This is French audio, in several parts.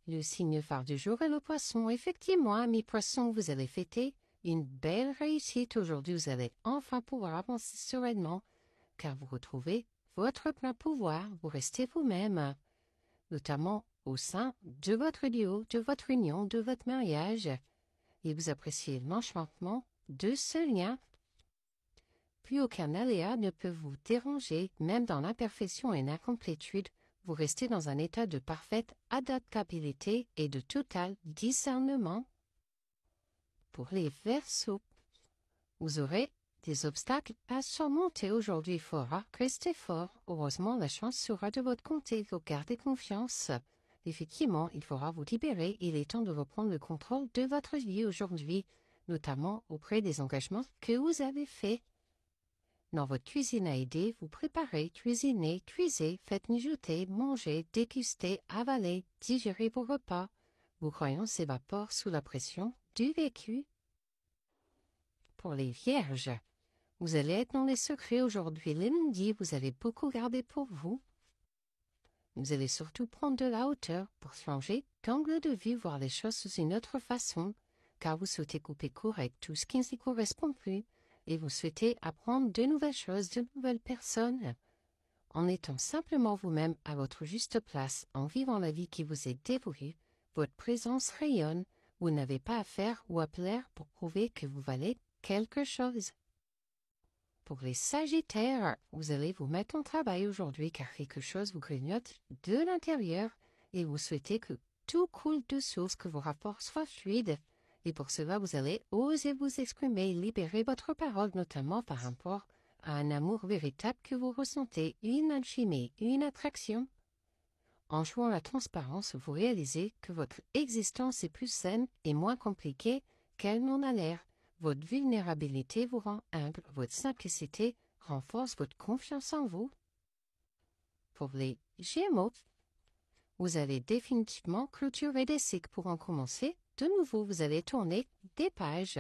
Le signe phare du jour est le poisson. Effectivement, amis poissons, vous allez fêter une belle réussite aujourd'hui. Vous allez enfin pouvoir avancer sereinement, car vous retrouvez votre plein pouvoir. Vous restez vous-même, notamment au sein de votre duo, de votre union, de votre mariage, et vous appréciez l'enchantement de ce lien. Plus aucun aléa ne peut vous déranger, même dans l'imperfection et l'incomplétude. Vous restez dans un état de parfaite adaptabilité et de total discernement. Pour les Verseaux, vous aurez des obstacles à surmonter aujourd'hui. Il faudra rester fort. Heureusement, la chance sera de votre côté. Vous gardez confiance. Effectivement, il faudra vous libérer. Il est temps de reprendre le contrôle de votre vie aujourd'hui, notamment auprès des engagements que vous avez faits. Dans votre cuisine à aider, vous préparez, cuisinez, cuisez, faites mijoter, mangez, dégustez, avalez, digérez vos repas. Vos croyances s'évaporent sous la pression du vécu. Pour les Vierges, vous allez être dans les secrets aujourd'hui. Lundi, vous allez beaucoup garder pour vous. Vous allez surtout prendre de la hauteur pour changer d'angle de vue, voir les choses sous une autre façon, car vous souhaitez couper court avec tout ce qui ne s'y correspond plus. Et vous souhaitez apprendre de nouvelles choses, de nouvelles personnes, en étant simplement vous-même à votre juste place, en vivant la vie qui vous est dévolue. Votre présence rayonne, vous n'avez pas à faire ou à plaire pour prouver que vous valez quelque chose. Pour les Sagittaires, vous allez vous mettre au travail aujourd'hui car quelque chose vous grignote de l'intérieur et vous souhaitez que tout coule de source, que vos rapports soient fluides. Et pour cela, vous allez oser vous exprimer, libérer votre parole, notamment par rapport à un amour véritable que vous ressentez, une alchimie, une attraction. En jouant la transparence, vous réalisez que votre existence est plus saine et moins compliquée qu'elle n'en a l'air. Votre vulnérabilité vous rend humble, votre simplicité renforce votre confiance en vous. Pour les Gémeaux, vous allez définitivement clôturer des cycles pour en commencer. De nouveau, vous allez tourner des pages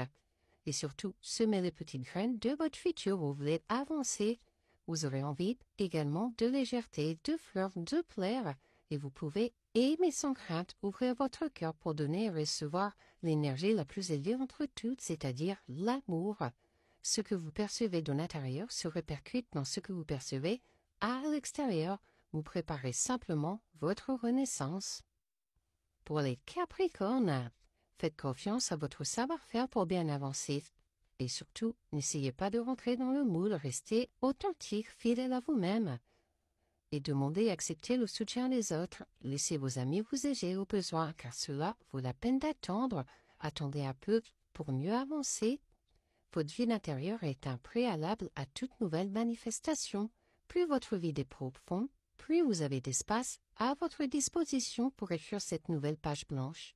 et surtout semer les petites graines de votre futur. Vous voulez avancer. Vous aurez envie également de légèreté, de fleurs, de plaire. Et vous pouvez aimer sans crainte, ouvrir votre cœur pour donner et recevoir l'énergie la plus élevée entre toutes, c'est-à-dire l'amour. Ce que vous percevez de l'intérieur se répercute dans ce que vous percevez à l'extérieur. Vous préparez simplement votre renaissance. Pour les Capricornes, faites confiance à votre savoir-faire pour bien avancer. Et surtout, n'essayez pas de rentrer dans le moule, restez authentique, fidèle à vous-même. Et demandez et acceptez le soutien des autres. Laissez vos amis vous aider au besoin, car cela vaut la peine d'attendre. Attendez un peu pour mieux avancer. Votre vie intérieure est un préalable à toute nouvelle manifestation. Plus votre vie est profonde, plus vous avez d'espace à votre disposition pour écrire cette nouvelle page blanche.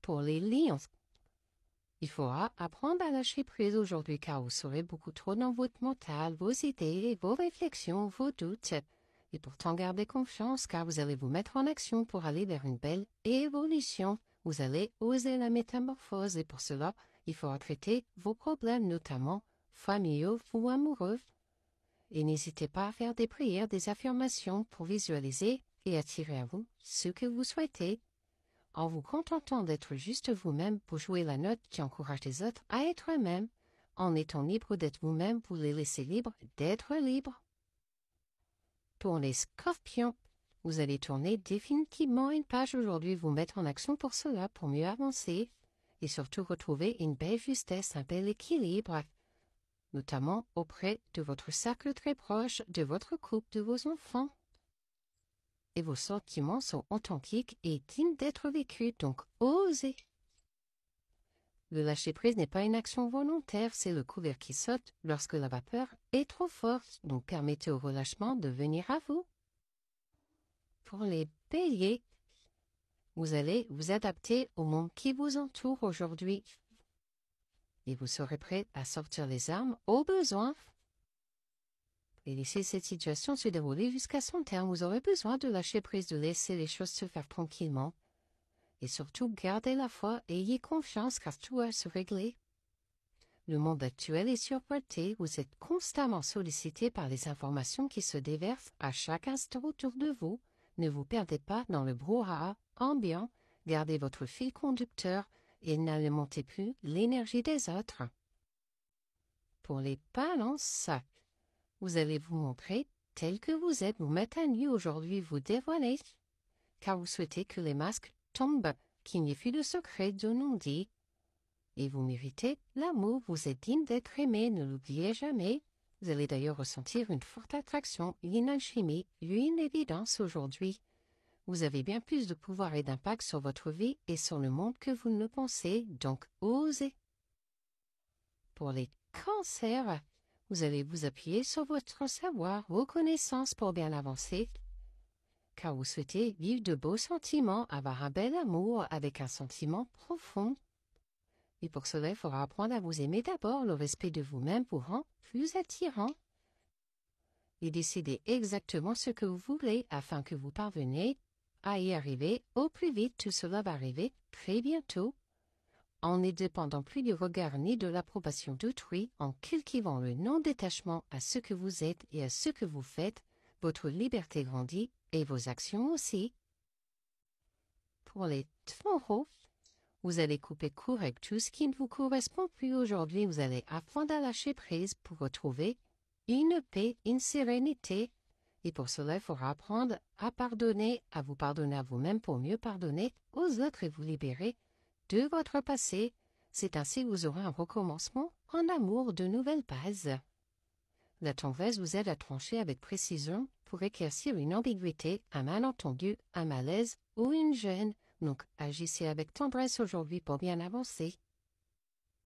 Pour les Lions, il faudra apprendre à lâcher prise aujourd'hui car vous serez beaucoup trop dans votre mental, vos idées, vos réflexions, vos doutes. Et pourtant gardez confiance car vous allez vous mettre en action pour aller vers une belle évolution. Vous allez oser la métamorphose et pour cela, il faudra traiter vos problèmes, notamment familiaux ou amoureux. Et n'hésitez pas à faire des prières, des affirmations pour visualiser et attirer à vous ce que vous souhaitez. En vous contentant d'être juste vous-même pour jouer la note qui encourage les autres à être eux-mêmes, en étant libre d'être vous-même, vous les laissez libres d'être libres. Pour les Scorpions, vous allez tourner définitivement une page aujourd'hui, vous mettre en action pour cela, pour mieux avancer et surtout retrouver une belle justesse, un bel équilibre, notamment auprès de votre cercle très proche, de votre couple, de vos enfants. Et vos sentiments sont authentiques et dignes d'être vécus, donc osez. Le lâcher-prise n'est pas une action volontaire, c'est le couvert qui saute lorsque la vapeur est trop forte, donc permettez au relâchement de venir à vous. Pour les Béliers, vous allez vous adapter au monde qui vous entoure aujourd'hui. Et vous serez prêt à sortir les armes au besoin. Et laisser cette situation se dérouler jusqu'à son terme. Vous aurez besoin de lâcher prise, de laisser les choses se faire tranquillement. Et surtout, gardez la foi et ayez confiance car tout va se régler. Le monde actuel est survolté. Vous êtes constamment sollicité par les informations qui se déversent à chaque instant autour de vous. Ne vous perdez pas dans le brouhaha ambiant, gardez votre fil conducteur et n'alimentez plus l'énergie des autres. Pour les balances, vous allez vous montrer tel que vous êtes, vous mettre à nu aujourd'hui, vous dévoiler, car vous souhaitez que les masques tombent, qu'il n'y ait plus de secret de non-dit. Et vous méritez l'amour, vous êtes digne d'être aimé, ne l'oubliez jamais. Vous allez d'ailleurs ressentir une forte attraction, une alchimie, une évidence aujourd'hui. Vous avez bien plus de pouvoir et d'impact sur votre vie et sur le monde que vous ne le pensez, donc osez. Pour les cancers, vous allez vous appuyer sur votre savoir, vos connaissances pour bien avancer, car vous souhaitez vivre de beaux sentiments, avoir un bel amour avec un sentiment profond. Et pour cela, il faudra apprendre à vous aimer d'abord. Le respect de vous-même vous rend plus attirant. Et décidez exactement ce que vous voulez afin que vous parveniez à y arriver au plus vite. Tout cela va arriver très bientôt. En ne dépendant plus du regard ni de l'approbation d'autrui, en cultivant le non-détachement à ce que vous êtes et à ce que vous faites, votre liberté grandit et vos actions aussi. Pour les taureaux, vous allez couper court avec tout ce qui ne vous correspond plus aujourd'hui. Vous allez apprendre à lâcher prise pour retrouver une paix, une sérénité. Et pour cela, il faudra apprendre à pardonner, à vous pardonner à vous-même pour mieux pardonner aux autres et vous libérer de votre passé. C'est ainsi que vous aurez un recommencement en amour de nouvelles bases. La tendresse vous aide à trancher avec précision pour éclaircir une ambiguïté, un malentendu, un malaise ou une gêne. Donc, agissez avec tendresse aujourd'hui pour bien avancer.